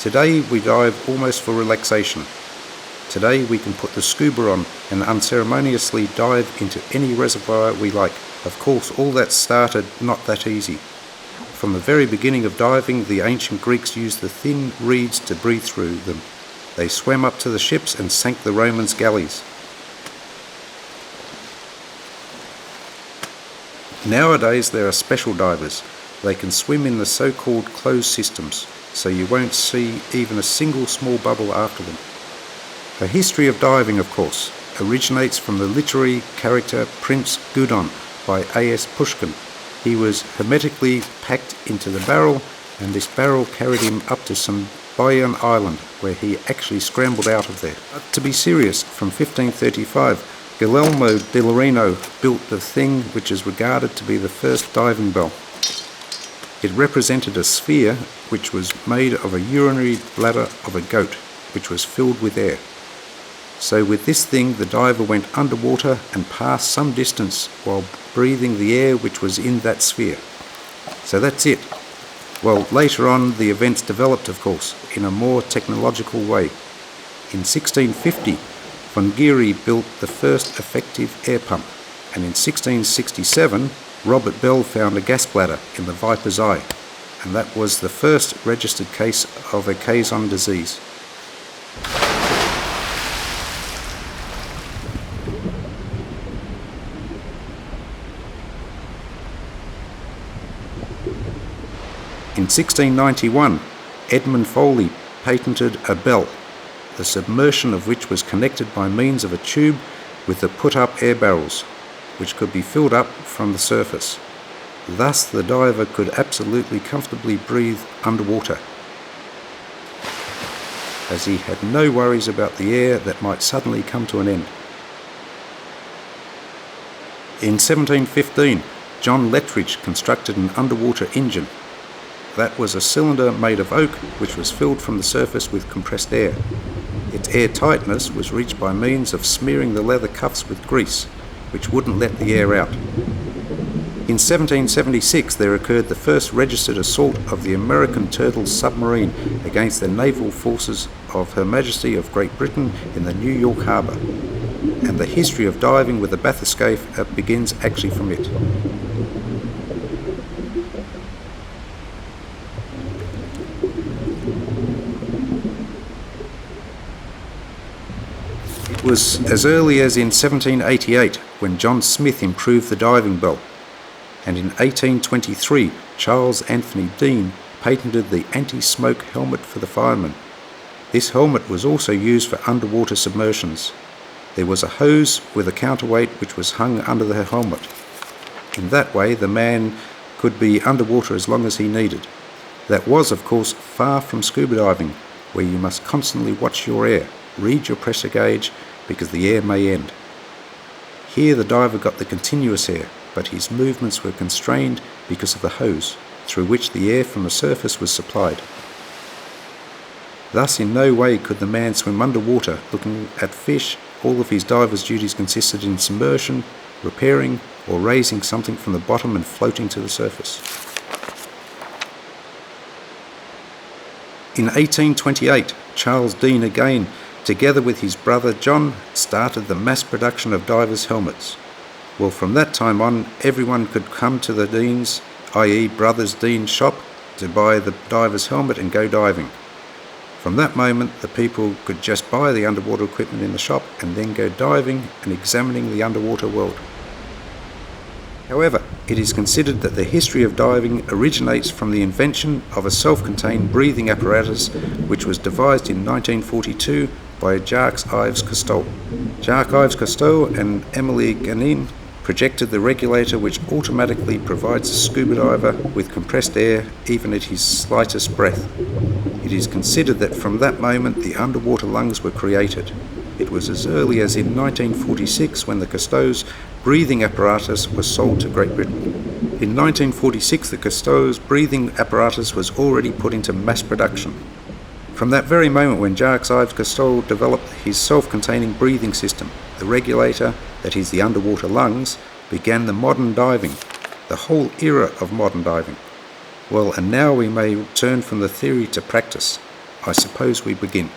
Today we dive almost for relaxation. Today we can put the scuba on and unceremoniously dive into any reservoir we like. Of course, all that started not that easy. From the very beginning of diving, the ancient Greeks used the thin reeds to breathe through them. They swam up to the ships and sank the Romans' galleys. Nowadays there are special divers. They can swim in the so-called closed systems, so you won't see even a single small bubble after them. The history of diving, of course, originates from the literary character Prince Gudon by A.S. Pushkin. He was hermetically packed into the barrel, and this barrel carried him up to some Bayan island, where he actually scrambled out of there. But to be serious, from 1535, Guglielmo di Loreno built the thing which is regarded to be the first diving bell. It represented a sphere which was made of a urinary bladder of a goat, which was filled with air. So with this thing the diver went underwater and passed some distance while breathing the air which was in that sphere. So that's it. Well, later on the events developed, of course, in a more technological way. In 1650, Von Geary built the first effective air pump, and in 1667 Robert Bell found a gas bladder in the viper's eye, and that was the first registered case of a caisson disease. In 1691, Edmund Foley patented a bell, the submersion of which was connected by means of a tube with the put-up air barrels, which could be filled up from the surface. Thus the diver could absolutely comfortably breathe underwater, as he had no worries about the air that might suddenly come to an end. In 1715, John Lettridge constructed an underwater engine. That was a cylinder made of oak which was filled from the surface with compressed air. Its air tightness was reached by means of smearing the leather cuffs with grease, which wouldn't let the air out. In 1776 there occurred the first registered assault of the American Turtle submarine against the naval forces of Her Majesty of Great Britain in the New York harbour, and the history of diving with a bathyscaphe begins actually from it. It was as early as in 1788 when John Smith improved the diving bell, and in 1823 Charles Anthony Deane patented the anti-smoke helmet for the fireman. This helmet was also used for underwater submersions. There was a hose with a counterweight which was hung under the helmet. In that way the man could be underwater as long as he needed. That was, of course, far from scuba diving, where you must constantly watch your air, read your pressure gauge, because the air may end. Here the diver got the continuous air, but his movements were constrained because of the hose, through which the air from the surface was supplied. Thus in no way could the man swim underwater looking at fish. All of his diver's duties consisted in submersion, repairing, or raising something from the bottom and floating to the surface. In 1828, Charles Deane again, together with his brother John, started the mass production of divers' helmets. Well, from that time on, everyone could come to the Deane's, i.e. Brothers Deane shop, to buy the diver's helmet and go diving. From that moment, the people could just buy the underwater equipment in the shop and then go diving and examining the underwater world. However, it is considered that the history of diving originates from the invention of a self-contained breathing apparatus which was devised in 1942 by Jacques Yves Cousteau. Jacques Yves Cousteau and Émile Ganin projected the regulator which automatically provides a scuba diver with compressed air even at his slightest breath. It is considered that from that moment the underwater lungs were created. It was as early as in 1946 when the Cousteau's breathing apparatus was sold to Great Britain. In 1946 the Cousteau's breathing apparatus was already put into mass production. From that very moment when Jacques Yves Cousteau developed his self-containing breathing system, the regulator, that is the underwater lungs, began the modern diving, the whole era of modern diving. Well, and now we may turn from the theory to practice. I suppose we begin.